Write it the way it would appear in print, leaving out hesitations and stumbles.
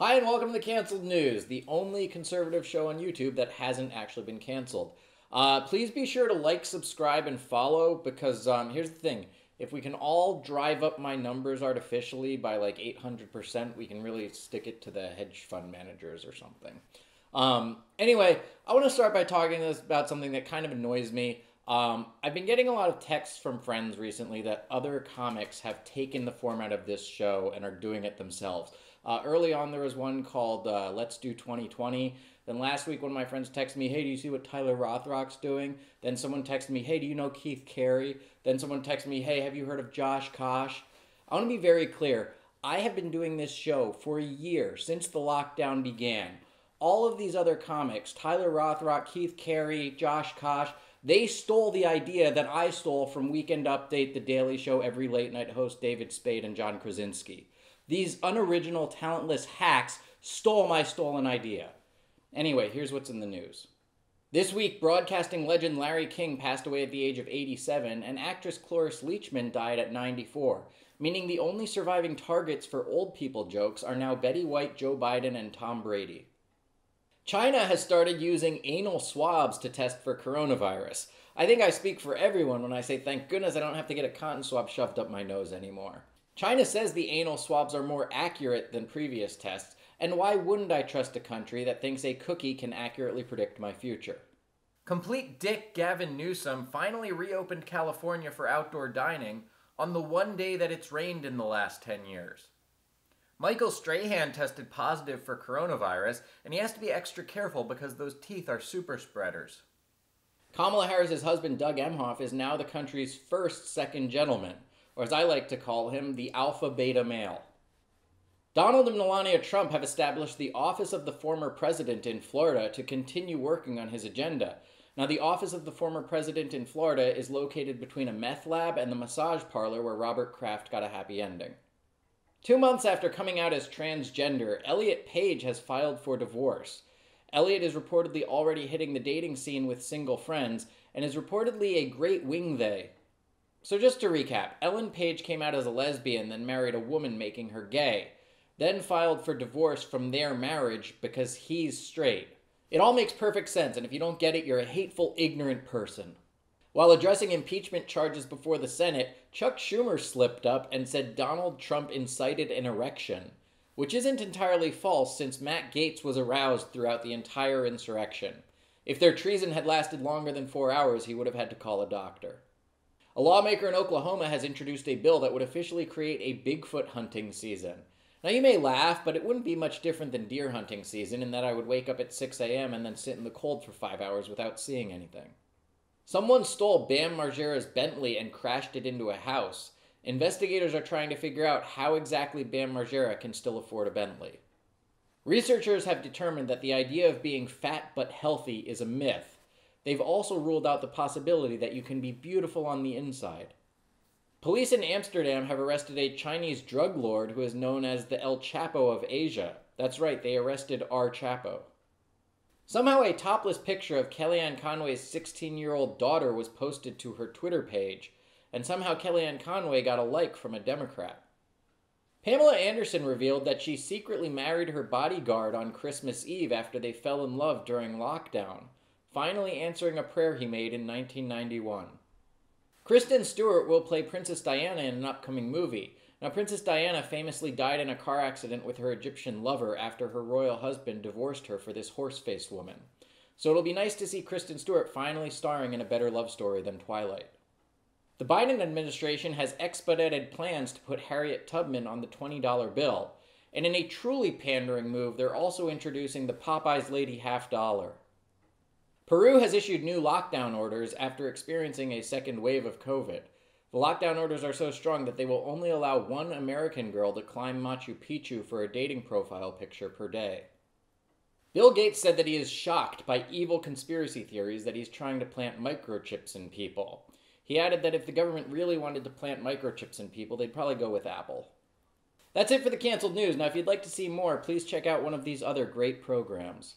Hi and welcome to the Canceled News, the only conservative show on YouTube that hasn't actually been canceled. Please be sure to like, subscribe, and follow because here's the thing. If we can all drive up my numbers artificially by like 800%, we can really stick it to the hedge fund managers or something. Anyway, I want to start by talking about something that kind of annoys me. I've been getting a lot of texts from friends recently that other comics have taken the format of this show and are doing it themselves. Early on, there was one called Let's Do 2020. Then last week, one of my friends texted me, hey, do you see what Tyler Rothrock's doing? Then someone texted me, hey, do you know Keith Carey? Then someone texted me, hey, have you heard of Josh Kosh? I want to be very clear. I have been doing this show for a year, since the lockdown began. All of these other comics, Tyler Rothrock, Keith Carey, Josh Kosh, they stole the idea that I stole from Weekend Update, The Daily Show, every late night host David Spade and John Krasinski. These unoriginal, talentless hacks stole my stolen idea. Anyway, here's what's in the news. This week, broadcasting legend Larry King passed away at the age of 87, and actress Cloris Leachman died at 94, meaning the only surviving targets for old people jokes are now Betty White, Joe Biden, and Tom Brady. China has started using anal swabs to test for coronavirus. I think I speak for everyone when I say thank goodness I don't have to get a cotton swab shoved up my nose anymore. China says the anal swabs are more accurate than previous tests, and why wouldn't I trust a country that thinks a cookie can accurately predict my future? Complete dick Gavin Newsom finally reopened California for outdoor dining on the one day that it's rained in the last 10 years. Michael Strahan tested positive for coronavirus, and he has to be extra careful because those teeth are super spreaders. Kamala Harris's husband Doug Emhoff is now the country's first second gentleman, or as I like to call him, the alpha beta male. Donald and Melania Trump have established the Office of the Former President in Florida to continue working on his agenda. Now, the Office of the Former President in Florida is located between a meth lab and the massage parlor where Robert Kraft got a happy ending. 2 months after coming out as transgender, Elliot Pages has filed for divorce. Elliot is reportedly already hitting the dating scene with single friends and is reportedly a great wing-they. So just to recap, Ellen Page came out as a lesbian, then married a woman making her gay, then filed for divorce from their marriage because he's straight. It all makes perfect sense, and if you don't get it, you're a hateful, ignorant person. While addressing impeachment charges before the Senate, Chuck Schumer slipped up and said Donald Trump incited an erection, which isn't entirely false since Matt Gaetz was aroused throughout the entire insurrection. If their treason had lasted longer than 4 hours, he would have had to call a doctor. A lawmaker in Oklahoma has introduced a bill that would officially create a Bigfoot hunting season. Now you may laugh, but it wouldn't be much different than deer hunting season in that I would wake up at 6 a.m. and then sit in the cold for 5 hours without seeing anything. Someone stole Bam Margera's Bentley and crashed it into a house. Investigators are trying to figure out how exactly Bam Margera can still afford a Bentley. Researchers have determined that the idea of being fat but healthy is a myth. They've also ruled out the possibility that you can be beautiful on the inside. Police in Amsterdam have arrested a Chinese drug lord who is known as the El Chapo of Asia. That's right, they arrested our Chapo. Somehow a topless picture of Kellyanne Conway's 16-year-old daughter was posted to her Twitter page, and somehow Kellyanne Conway got a like from a Democrat. Pamela Anderson revealed that she secretly married her bodyguard on Christmas Eve after they fell in love during lockdown, finally answering a prayer he made in 1991. Kristen Stewart will play Princess Diana in an upcoming movie. Now, Princess Diana famously died in a car accident with her Egyptian lover after her royal husband divorced her for this horse-faced woman. So it'll be nice to see Kristen Stewart finally starring in a better love story than Twilight. The Biden administration has expedited plans to put Harriet Tubman on the $20 bill, and in a truly pandering move, they're also introducing the Popeyes Lady $50. Peru has issued new lockdown orders after experiencing a second wave of COVID. The lockdown orders are so strong that they will only allow one American girl to climb Machu Picchu for a dating profile picture per day. Bill Gates said that he is shocked by evil conspiracy theories that he's trying to plant microchips in people. He added that if the government really wanted to plant microchips in people, they'd probably go with Apple. That's it for the Canceled News. Now, if you'd like to see more, please check out one of these other great programs.